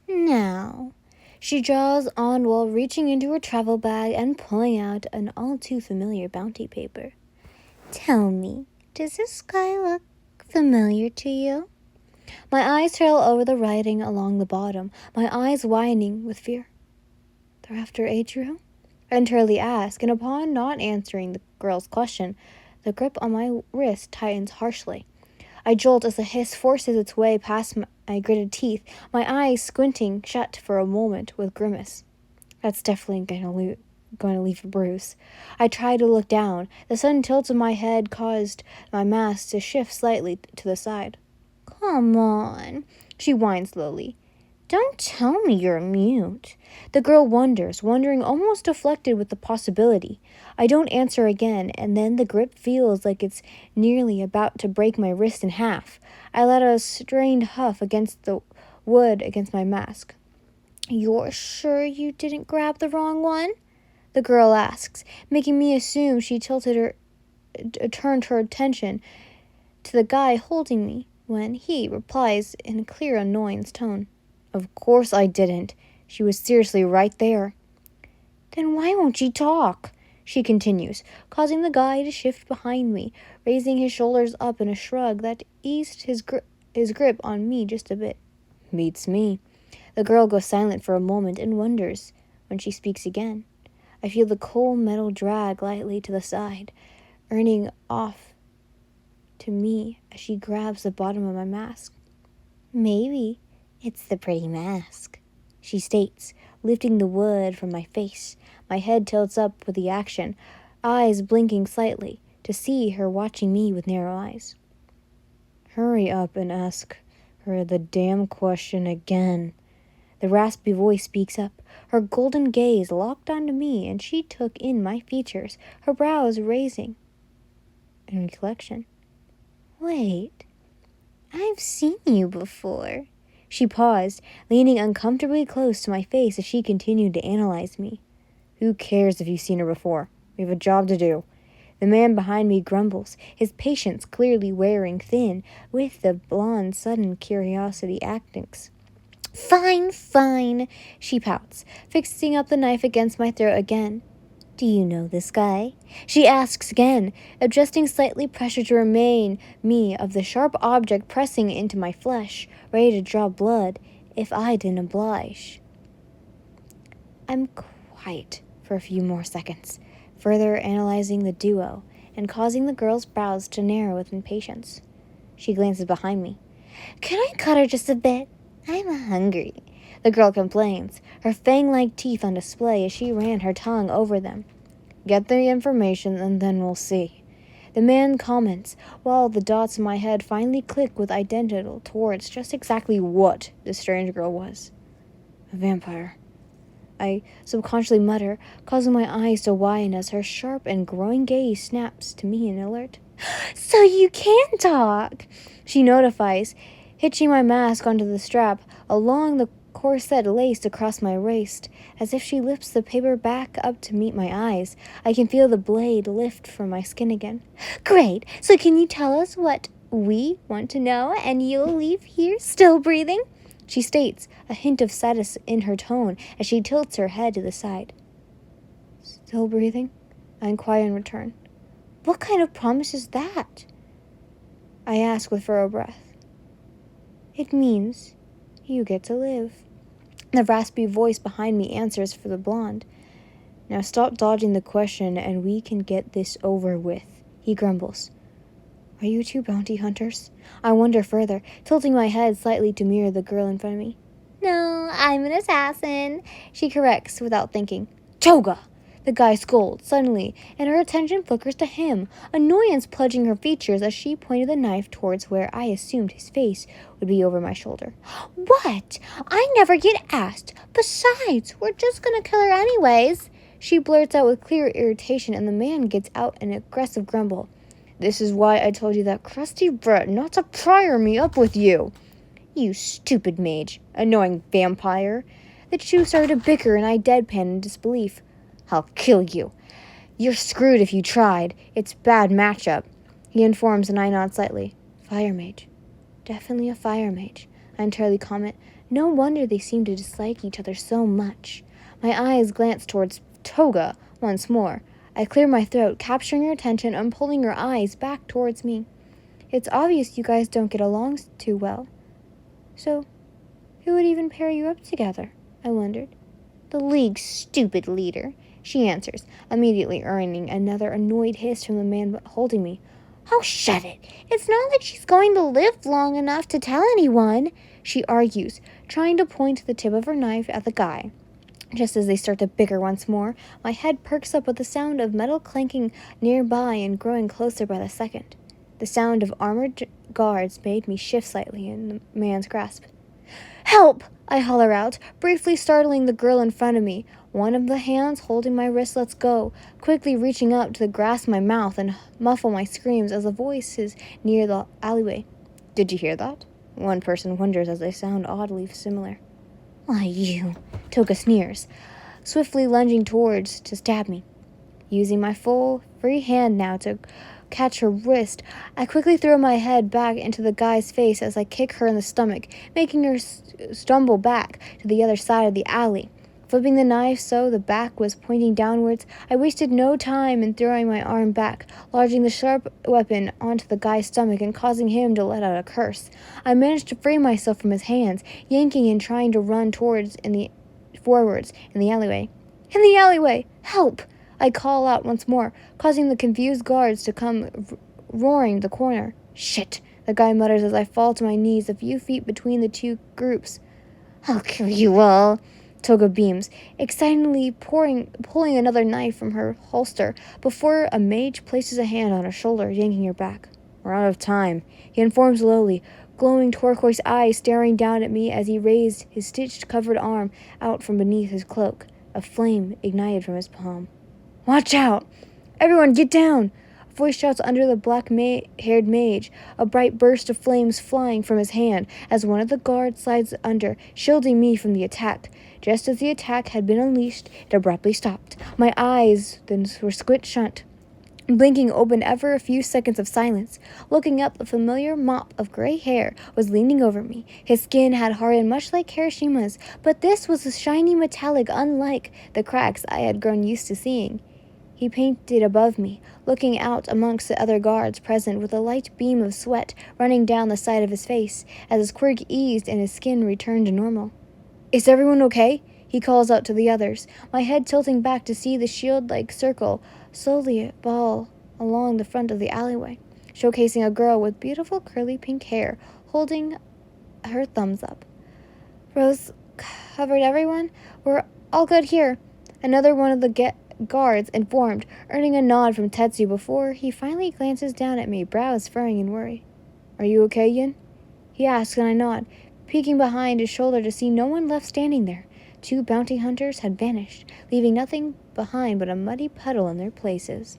Now, she draws on while reaching into her travel bag and pulling out an all too familiar bounty paper. Tell me, does this guy look familiar to you? My eyes trail over the writing along the bottom, my eyes widening with fear. They're after Eijiro? I entirely ask, and upon not answering the girl's question, the grip on my wrist tightens harshly. I jolt as the hiss forces its way past my gritted teeth, my eyes squinting shut for a moment with grimace. That's definitely going to leave a bruise. I try to look down. The sudden tilt of my head caused my mask to shift slightly to the side. Come on, she whines slowly. Don't tell me you're mute. The girl wondering almost deflected with the possibility. I don't answer again, and then the grip feels like it's nearly about to break my wrist in half. I let a strained huff against the wood against my mask. You're sure you didn't grab the wrong one? The girl asks, making me assume she turned her attention to the guy holding me, when he replies in a clear annoyance tone. Of course I didn't. She was seriously right there. Then why won't you talk? She continues, causing the guy to shift behind me, raising his shoulders up in a shrug that eased his grip on me just a bit. Beats me. The girl goes silent for a moment and wonders when she speaks again. I feel the cold metal drag lightly to the side, earning off to me as she grabs the bottom of my mask. Maybe it's the pretty mask, she states, lifting the wood from my face. My head tilts up with the action, eyes blinking slightly, to see her watching me with narrow eyes. Hurry up and ask her the damn question again. The raspy voice speaks up, her golden gaze locked onto me, and she took in my features, her brows raising in recollection. Wait, I've seen you before. She paused, leaning uncomfortably close to my face as she continued to analyze me. Who cares if you've seen her before? We have a job to do. The man behind me grumbles, his patience clearly wearing thin, with the blonde's sudden curiosity actings. Fine, she pouts, fixing up the knife against my throat again. Do you know this guy? She asks again, adjusting slightly pressure to remind me of the sharp object pressing into my flesh, ready to draw blood if I didn't oblige. I'm quiet for a few more seconds, further analyzing the duo and causing the girl's brows to narrow with impatience. She glances behind me. Can I cut her just a bit? I'm hungry. The girl complains, her fang-like teeth on display as she ran her tongue over them. Get the information and then we'll see. The man comments, while the dots in my head finally click with identical towards just exactly what this strange girl was. A vampire. I subconsciously mutter, causing my eyes to widen as her sharp and growing gaze snaps to me in alert. So you can talk, she notifies, hitching my mask onto the strap along the corset laced across my waist. As if she lifts the paper back up to meet my eyes, I can feel the blade lift from my skin again. Great, so can you tell us what we want to know and you'll leave here still breathing? She states, a hint of sadness in her tone as she tilts her head to the side. Still breathing? I inquire in return. What kind of promise is that? I ask with furrowed breath. It means you get to live. The raspy voice behind me answers for the blonde. Now stop dodging the question and we can get this over with, he grumbles. Are you two bounty hunters? I wonder further, tilting my head slightly to mirror the girl in front of me. No, I'm an assassin, she corrects without thinking. Toga! The guy scolds suddenly, and her attention flickers to him, annoyance pledging her features as she pointed the knife towards where I assumed his face would be over my shoulder. What? I never get asked. Besides, we're just gonna kill her anyways. She blurts out with clear irritation, and the man gets out an aggressive grumble. This is why I told you that crusty brat not to prior me up with you. You stupid mage, annoying vampire. The two started to bicker and I deadpan in disbelief. I'll kill you. You're screwed if you tried. It's bad matchup, he informs and I nod slightly. Fire mage. Definitely a fire mage, I entirely comment, No wonder they seemed to dislike each other so much. My eyes glanced towards Toga once more. I cleared my throat, capturing her attention and pulling her eyes back towards me. It's obvious you guys don't get along too well. So, who would even pair you up together? I wondered. The League's stupid leader, she answers, immediately earning another annoyed hiss from the man holding me. Oh, shut it. It's not like she's going to live long enough to tell anyone, she argues, trying to point the tip of her knife at the guy. Just as they start to bicker once more, my head perks up with the sound of metal clanking nearby and growing closer by the second. The sound of armored guards made me shift slightly in the man's grasp. Help! I holler out, briefly startling the girl in front of me. One of the hands holding my wrist lets go, quickly reaching up to grasp my mouth and muffle my screams as a voice is near the alleyway. Did you hear that? One person wonders as they sound oddly similar. Why, you, Toga sneers, swiftly lunging towards to stab me. Using my full, free hand now to catch her wrist, I quickly throw my head back into the guy's face as I kick her in the stomach, making her stumble back to the other side of the alley. Flipping the knife so the back was pointing downwards, I wasted no time in throwing my arm back, lodging the sharp weapon onto the guy's stomach and causing him to let out a curse. I managed to free myself from his hands, yanking and trying to run forwards in the alleyway. In the alleyway! Help! I call out once more, causing the confused guards to come roaring the corner. Shit, the guy mutters as I fall to my knees a few feet between the two groups. I'll kill you all, Toga beams, excitedly pulling another knife from her holster before a mage places a hand on her shoulder, yanking her back. We're out of time, he informs slowly, glowing turquoise eyes staring down at me as he raised his stitch-covered arm out from beneath his cloak. A flame ignited from his palm. Watch out! Everyone get down! A voice shouts under the black-haired mage, a bright burst of flames flying from his hand as one of the guards slides under, shielding me from the attack. Just as the attack had been unleashed, it abruptly stopped. My eyes then were squint shut. Blinking open ever a few seconds of silence. Looking up, the familiar mop of gray hair was leaning over me. His skin had hardened much like Kirishima's, but this was a shiny metallic unlike the cracks I had grown used to seeing. He painted above me, looking out amongst the other guards present with a light beam of sweat running down the side of his face as his quirk eased and his skin returned to normal. Is everyone okay? He calls out to the others, my head tilting back to see the shield-like circle slowly ball along the front of the alleyway, showcasing a girl with beautiful curly pink hair holding her thumbs up. Rose covered everyone? We're all good here. Another one of the guards informed, earning a nod from Tetsu before he finally glances down at me, brows furrowing in worry. Are you okay, Yin? He asks, and I nod, peeking behind his shoulder to see no one left standing there. 2 bounty hunters had vanished, leaving nothing behind but a muddy puddle in their places.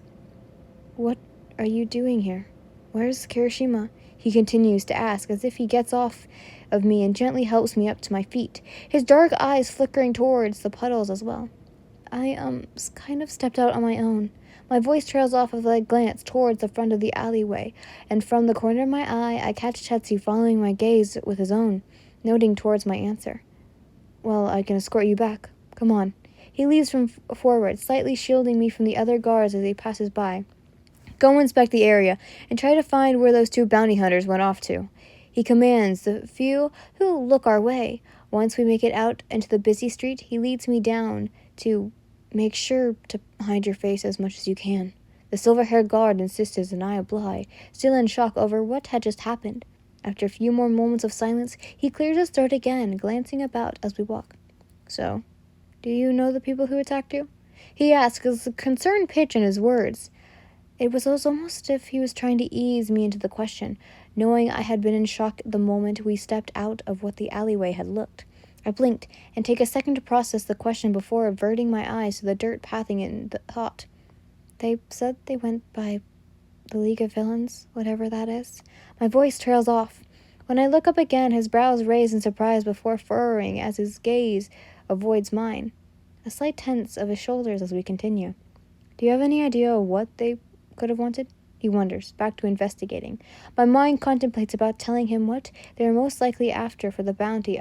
What are you doing here? Where's Kirishima? He continues to ask, as if he gets off of me and gently helps me up to my feet, his dark eyes flickering towards the puddles as well. I, kind of stepped out on my own. My voice trails off as I glance towards the front of the alleyway, and from the corner of my eye, I catch Tetsu following my gaze with his own, noting towards my answer. Well, I can escort you back. Come on. He leaves from forward, slightly shielding me from the other guards as he passes by. Go inspect the area, and try to find where those 2 bounty hunters went off to. He commands the few who look our way. Once we make it out into the busy street, he leads me down to make sure to hide your face as much as you can. The silver-haired guard insisted, and I obey, still in shock over what had just happened. After a few more moments of silence, he clears his throat again, glancing about as we walk. So, do you know the people who attacked you? He asked, with a concerned pitch in his words. It was almost as if he was trying to ease me into the question, knowing I had been in shock the moment we stepped out of what the alleyway had looked. I blinked, and take a second to process the question before averting my eyes to the dirt pathing in the thought. They said they went by the League of Villains, whatever that is. My voice trails off. When I look up again, his brows raise in surprise before furrowing as his gaze avoids mine. A slight tense of his shoulders as we continue. Do you have any idea what they could have wanted? He wonders, back to investigating. My mind contemplates about telling him what they were most likely after for the bounty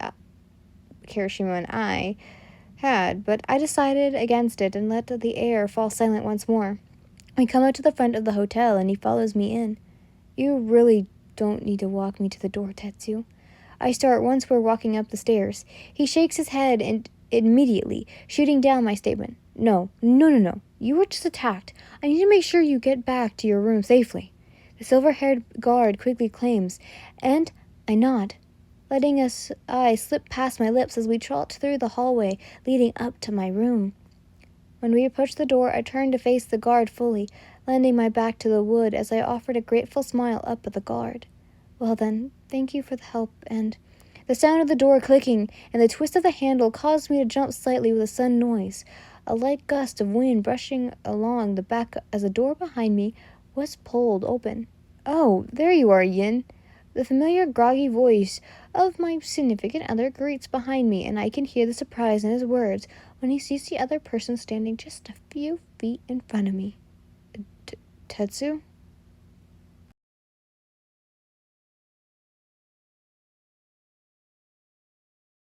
Kirishima and I had, but I decided against it and let the air fall silent once more. We come up to the front of the hotel and he follows me in. You really don't need to walk me to the door, Tetsu. I start once we're walking up the stairs. He shakes his head and immediately, shooting down my statement. No. You were just attacked. I need to make sure you get back to your room safely. The silver-haired guard quickly claims, and I nod, letting his eyes slip past my lips as we trot through the hallway leading up to my room. When we approach the door, I turn to face the guard fully, landing my back to the wood as I offered a grateful smile up at the guard. Well then, thank you for the help, and... The sound of the door clicking and the twist of the handle caused me to jump slightly with a sudden noise. A light gust of wind brushing along the back as the door behind me was pulled open. Oh, there you are, Yin. The familiar groggy voice of my significant other greets behind me, and I can hear the surprise in his words when he sees the other person standing just a few feet in front of me. Tetsu?